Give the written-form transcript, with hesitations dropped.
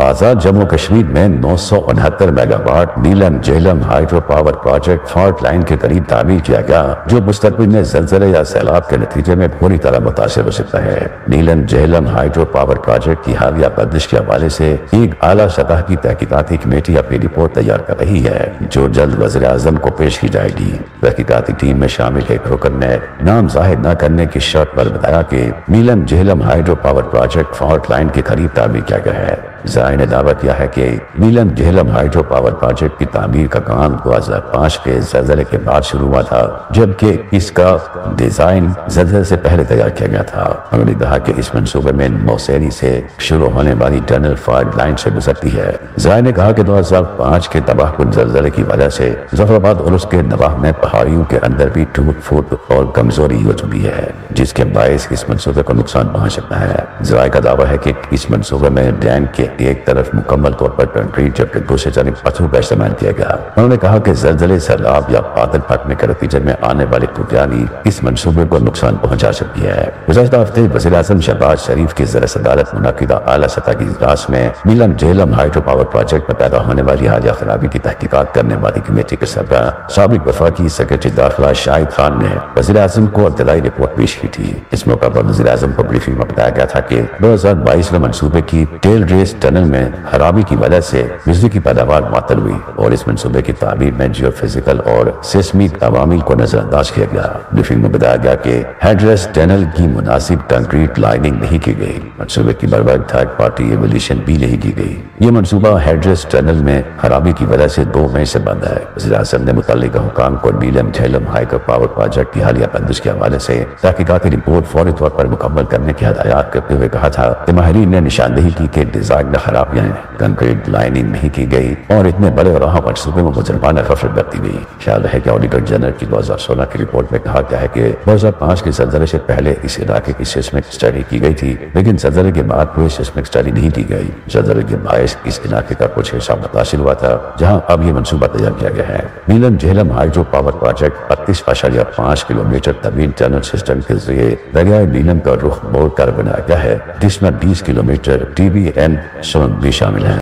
آزاد جموں کشمیر میں 969 mega watt Neelum Jhelum hydro power project fault line کے قریب تعمیر کیا گیا، جو مستقبل میں زلزلے یا سیلاب کے نتیجے میں بری طرح متاثر ہو سکتا ہے۔ Neelum Jhelum hydro power project کی حالیہ بندش کے حوالے سے ایک اعلیٰ سطح کی تحقیقاتی کمیٹی اپنی رپورٹ تیار کر رہی ہے، جو جلد وزیر اعظم کو پیش کی جائے گی۔ تحقیقاتی ٹیم میں شامل ایک رکن نے نام ظاہر نہ کرنے کی شرط پر بتایا کہ Neelum Jhelum hydro power project fault line کے قریب تعمیر کیا گیا ہے۔ ذرائع نے دعویٰ کیا ہے کہ Neelum Jhelum hydro power project کی تعمیر کا کام 2005 کے زلزلے کے بعد شروع ہوا تھا، جبکہ اس کا ڈیزائن زلزلے سے پہلے تیار کیا گیا تھا۔ انہوں نے کہا کہ اس منصوبے میں موسیری سے شروع ہونے والی ٹنل فالٹ لائن سے گزرتی ہے۔ ذرائع نے کہا کہ 2005 کے تباہ کن زلزلے کی وجہ سے ظفر آباد اور اس کے نواح میں پہاڑیوں کے اندر بھی ٹوٹ پھوٹ اور کمزوری ہو چکی ہے، جس کے باعث اس منصوبے کو نقصان پہنچ سکتا ہے۔ ذرائع کا دعویٰ ہے کہ اس منصوبے میں ڈیم کے ایک طرف مکمل طور پر کنکریٹ جبکہ دوسری طرف پتھروں کا استعمال کیا گیا۔ انہوں نے کہا کہ زلزلے، سیلاب یا بادل پھٹنے کے نتیجے میں آنے والی طوفانی اس منصوبے کو نقصان پہنچا سکتی ہے۔ گزشتہ ہفتے وزیر اعظم شہباز شریف کی زیر صدارت منعقدہ اعلیٰ سطح کی اجلاس میں نیلم جہلم ہائیڈرو پاور پروجیکٹ میں پیدا ہونے والی حالیہ خرابی کی تحقیقات کرنے والی کمیٹی کے سربراہ سابق وفاقی سیکرٹری داخلہ شاہد خان نے وزیر اعظم کو ابتدائی رپورٹ پیش کی تھی۔ اس موقع پر وزیر اعظم کو بریفنگ میں بتایا گیا تھا کہ 2022 میں منصوبے کی ٹیل ریس ٹنل میں خرابی کی وجہ سے بجلی کی پیداوار معطل ہوئی اور اس منصوبے کی تعمیر میں جیو فزیکل اور سیسمک عوامل کو نظر انداز کیا گیا۔ بریفنگ میں بتایا گیا کہ ہیڈریس ٹنل کی مناسب کنکریٹ لائننگ نہیں کی گئی، منصوبے کی برابر تھرڈ پارٹی ایولیوشن بھی نہیں کی گئی۔ یہ منصوبہ ہیڈریس ٹنل میں خرابی کی وجہ سے 2 مئی سے بند ہے۔ وزیر اعظم نے متعلقہ حکام کو نیلم جہلم ہائیڈرو پاور پروجیکٹ کی حالیہ بندش کے حوالے سے تحقیقاتی رپورٹ فوری طور پر مکمل کرنے کی ہدایات کرتے ہوئے کہا تھا کہ ماہرین نے نشاندہی کی کہ ڈیزائن میں خرابیاں ہیں، کنکریٹ لائننگ نہیں کی گئی اور اتنے بڑے اور اہم منصوبے میں مجرمانہ غفلت برتی گئی۔ خیال ہے کہ آڈیٹر جنرل کی 2016 کی رپورٹ میں کہا گیا ہے کہ 2005 کے زلزلے سے پہلے اس علاقے کی سیسمک اسٹڈی کی گئی تھی، لیکن زلزلے کے بعد کوئی سیسمک اسٹڈی نہیں کی گئی۔ زلزلے کے باعث اس علاقے کا کچھ حصہ متاثر ہوا تھا، جہاں اب یہ منصوبہ تیار کیا گیا ہے۔ Neelum Jhelum hydro power project 38.5 kilometre طویل ٹنل سسٹم کے ذریعے دریائے نیلم کا رخ موڑ کر بنایا گیا ہے، جس میں 20 کلومیٹر TBN سرنگ بھی شامل ہے۔